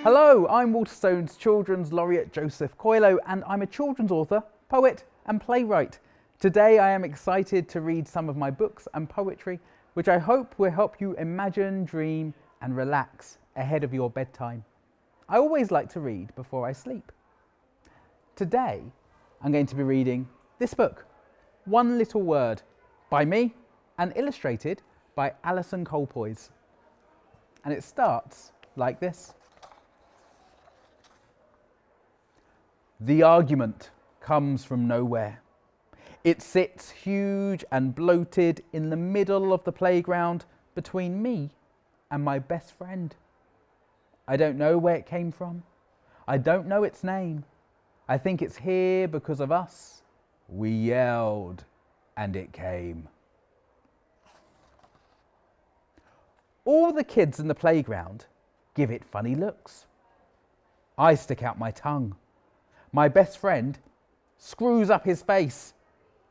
Hello, I'm Waterstones Children's Laureate Joseph Coelho, and I'm a children's author, poet and playwright. Today I am excited to read some of my books and poetry, which I hope will help you imagine, dream and relax ahead of your bedtime. I always like to read before I sleep. Today I'm going to be reading this book, One Little Word, by me and illustrated by Alison Colpoys. And it starts like this. The argument comes from nowhere. It sits huge and bloated in the middle of the playground between me and my best friend. I don't know where it came from. I don't know its name. I think it's here because of us. We yelled and it came. All the kids in the playground give it funny looks. I stick out my tongue. My best friend screws up his face,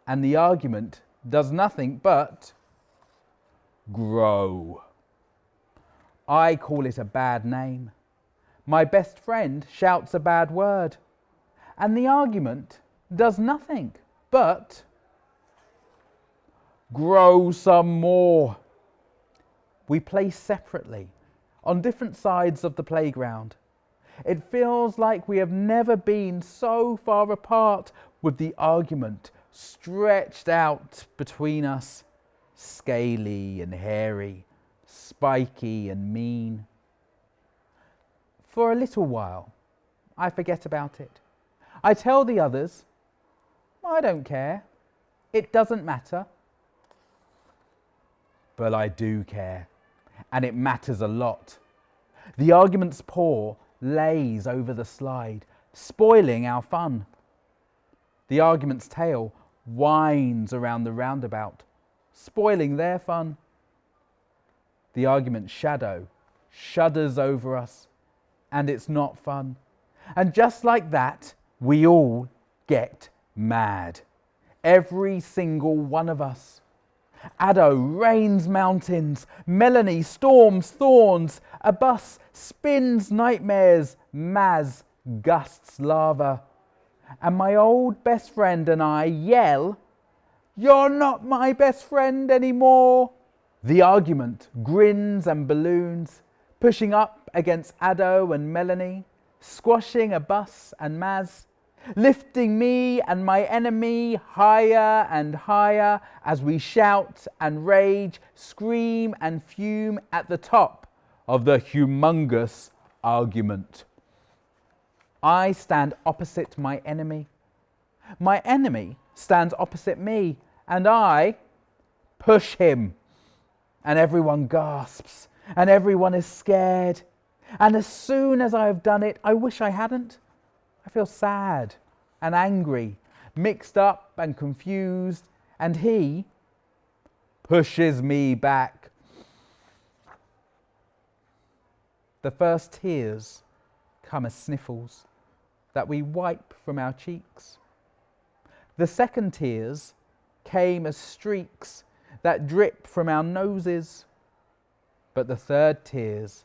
and the argument does nothing but grow. I call it a bad name. My best friend shouts a bad word, and the argument does nothing but grow some more. We play separately on different sides of the playground. It feels like we have never been so far apart, with the argument stretched out between us, scaly and hairy, spiky and mean. For a little while, I forget about it. I tell the others, I don't care, it doesn't matter. But I do care, and it matters a lot. The argument's paw lays over the slide, spoiling our fun. The argument's tail winds around the roundabout, spoiling their fun. The argument's shadow shudders over us, and it's not fun. And just like that, we all get mad. Every single one of us. Addo rains mountains, Melanie storms thorns, a bus spins nightmares, Maz gusts lava. And my old best friend and I yell, "You're not my best friend anymore." The argument grins and balloons, pushing up against Addo and Melanie, squashing a bus and Maz, lifting me and my enemy higher and higher as we shout and rage, scream and fume at the top of the humongous argument. I stand opposite my enemy. My enemy stands opposite me, and I push him. And everyone gasps, and everyone is scared. And as soon as I have done it, I wish I hadn't. I feel sad and angry, mixed up and confused, and he pushes me back. The first tears come as sniffles that we wipe from our cheeks. The second tears came as streaks that drip from our noses. But the third tears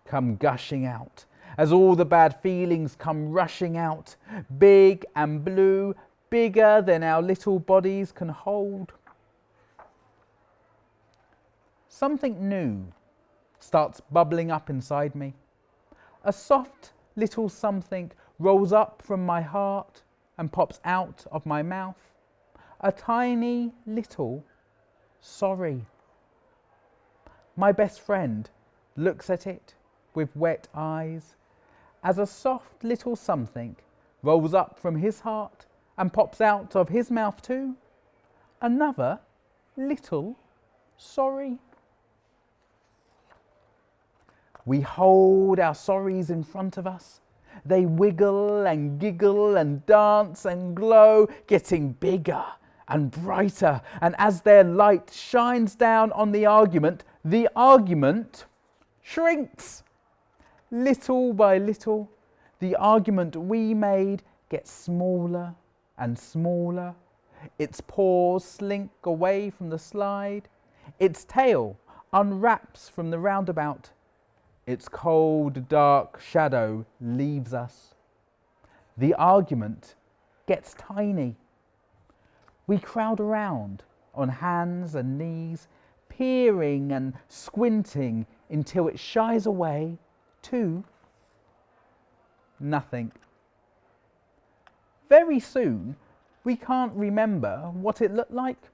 come gushing out as all the bad feelings come rushing out, big and blue, bigger than our little bodies can hold. Something new starts bubbling up inside me. A soft little something rolls up from my heart and pops out of my mouth. A tiny little sorry. My best friend looks at it with wet eyes as a soft little something rolls up from his heart and pops out of his mouth too. Another little sorry. We hold our sorries in front of us. They wiggle and giggle and dance and glow, getting bigger and brighter. And as their light shines down on the argument shrinks. Little by little, the argument we made gets smaller and smaller. Its paws slink away from the slide. Its tail unwraps from the roundabout. Its cold, dark shadow leaves us. The argument gets tiny. We crowd around on hands and knees, peering and squinting until it shies away to nothing. Very soon, we can't remember what it looked like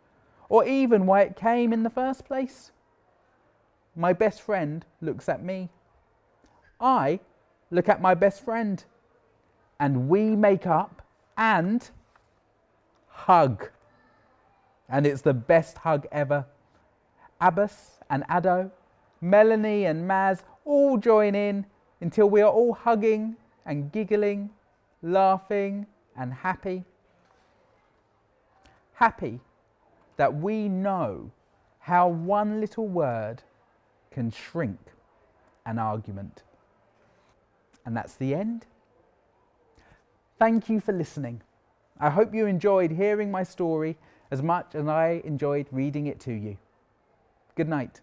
or even why it came in the first place. My best friend looks at me. I look at my best friend, and we make up and hug. And it's the best hug ever. Abbas and Ado, Melanie and Maz all join in until we are all hugging and giggling, laughing and happy. Happy that we know how one little word can shrink an argument. And that's the end. Thank you for listening. I hope you enjoyed hearing my story as much as I enjoyed reading it to you. Good night.